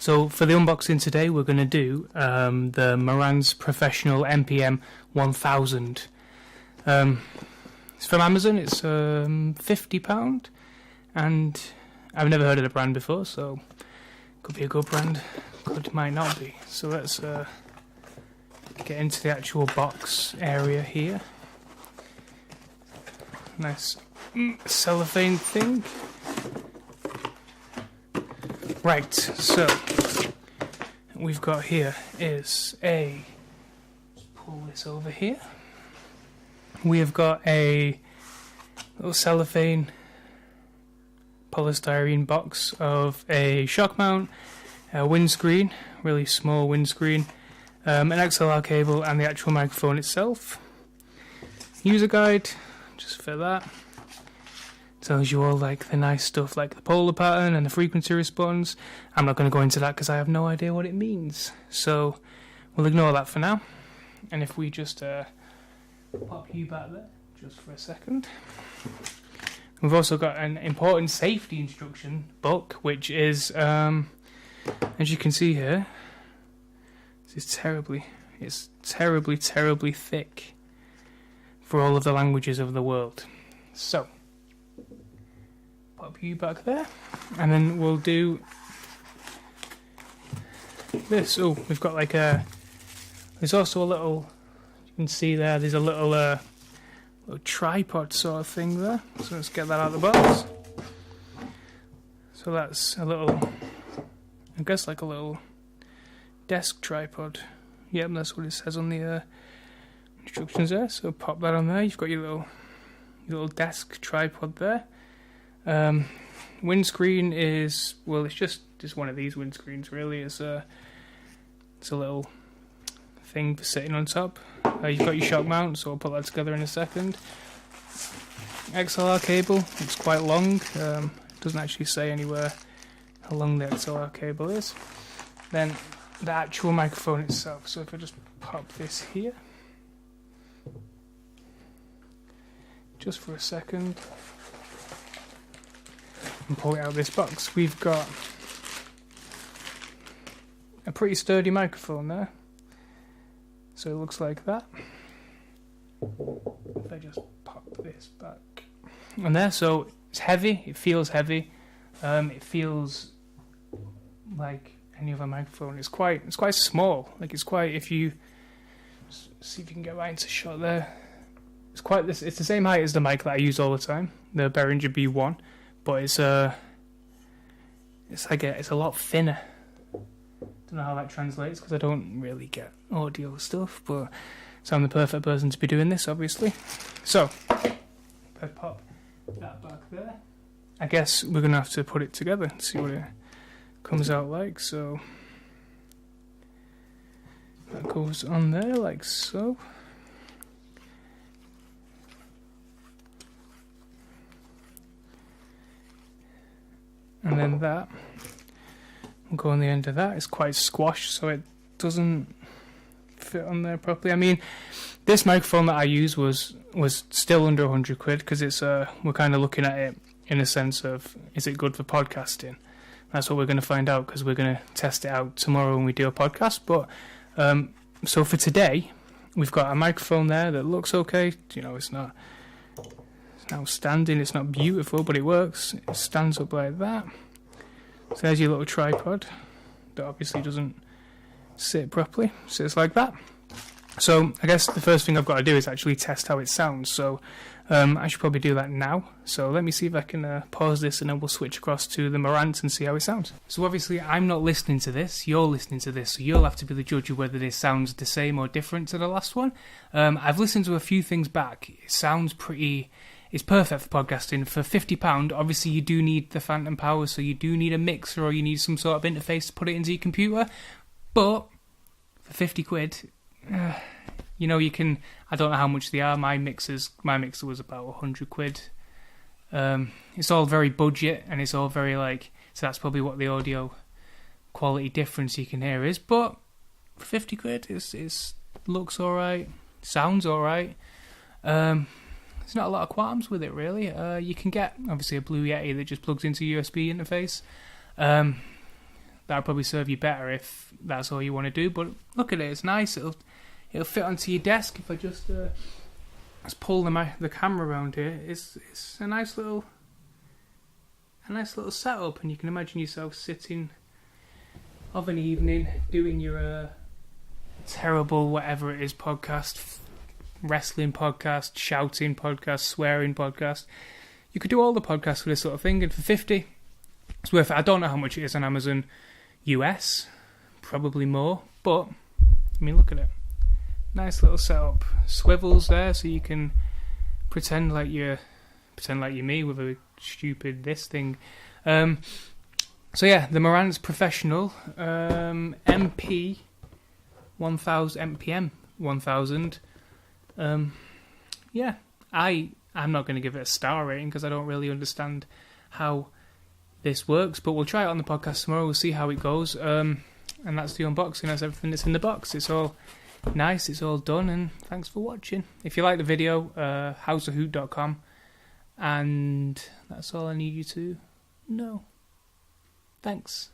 So for the unboxing today, we're going to do the Marantz Professional MPM-1000. It's from Amazon. It's £50, and I've never heard of the brand before, so could be a good brand, might not be. So let's get into the actual box area here. Nice cellophane thing. Right, so we've got here is let's pull this over here. We have got a little cellophane polystyrene box of a shock mount, a windscreen, really small windscreen, an XLR cable, and the actual microphone itself. User guide, just for that. Tells you all like the nice stuff like the polar pattern and the frequency response. I'm not going to go into that because I have no idea what it means. So we'll ignore that for now. And if we just pop you back there just for a second. We've also got an important safety instruction book, which is, as you can see here, it's terribly thick for all of the languages of the world. So pop you back there, and then we'll do this. Oh, we've got like there's also a little, you can see there, there's a little tripod sort of thing there. So let's get that out of the box. So that's a little, I guess like a little desk tripod. Yep, that's what it says on the instructions there. So pop that on there. You've got your little desk tripod there. Windscreen is, well, it's just one of these windscreens really. It's a little thing for sitting on top. You've got your shock mount, so I'll put that together in a second. XLR cable, it's quite long. Doesn't actually say anywhere how long the XLR cable is. Then the actual microphone itself. So if I just pop this here, just for a second, and pull it out of this box, we've got a pretty sturdy microphone there. So it looks like that. If I just pop this back on there, so it's heavy. It feels heavy. It feels like any other microphone. It's quite small. Like it's quite. If you see if you can get right into shot there, it's quite this. It's the same height as the mic that I use all the time, the Behringer B1, but it's a lot thinner. Don't know how that translates because I don't really get audio stuff, but so I'm the perfect person to be doing this, obviously. So if I pop that back there, I guess we're gonna have to put it together and see what it comes out like. So that goes on there like so. And then that will go on the end of that. It's quite squashed, so it doesn't fit on there properly. I mean, this microphone that I use was still under £100 because it's we're kind of looking at it in a sense of, is it good for podcasting? That's what we're going to find out because we're going to test it out tomorrow when we do a podcast. But so for today, we've got a microphone there that looks okay. You know, it's not outstanding, it's not beautiful, but it works. It stands up like that. So there's your little tripod that obviously doesn't sit properly. Sits like that. So I guess the first thing I've got to do is actually test how it sounds. So I should probably do that now. So let me see if I can pause this and then we'll switch across to the Marantz and see how it sounds. So obviously I'm not listening to this, you're listening to this, so you'll have to be the judge of whether this sounds the same or different to the last one. I've listened to a few things back. It sounds pretty... It's perfect for podcasting. For £50, obviously you do need the phantom power, so you do need a mixer or you need some sort of interface to put it into your computer. But for £50, you know, you can. I don't know how much they are. My mixer was about £100. It's all very budget and it's all very like. So that's probably what the audio quality difference you can hear is. But for £50, it looks all right, sounds all right. There's not a lot of qualms with it, really. You can get, obviously, a Blue Yeti that just plugs into a USB interface. that'll probably serve you better if that's all you want to do. But look at it, it's nice. It'll fit onto your desk. If I just pull the camera around here, it's a nice little setup, and you can imagine yourself sitting of an evening doing your terrible whatever it is podcast, wrestling podcast, shouting podcast, swearing podcast. You could do all the podcasts with this sort of thing, and for 50, it's worth it. I don't know how much it is on Amazon US, probably more, but I mean, look at it. Nice little setup. Swivels there, so you can pretend like you're me with a stupid this thing. So yeah, the Marantz Professional MP-1000 MPM-1000. Yeah, I'm not going to give it a star rating because I don't really understand how this works, but we'll try it on the podcast tomorrow. We'll see how it goes. And that's the unboxing. That's everything that's in the box. It's all nice. It's all done. And thanks for watching. If you like the video, houseofhoot.com. And that's all I need you to know. Thanks.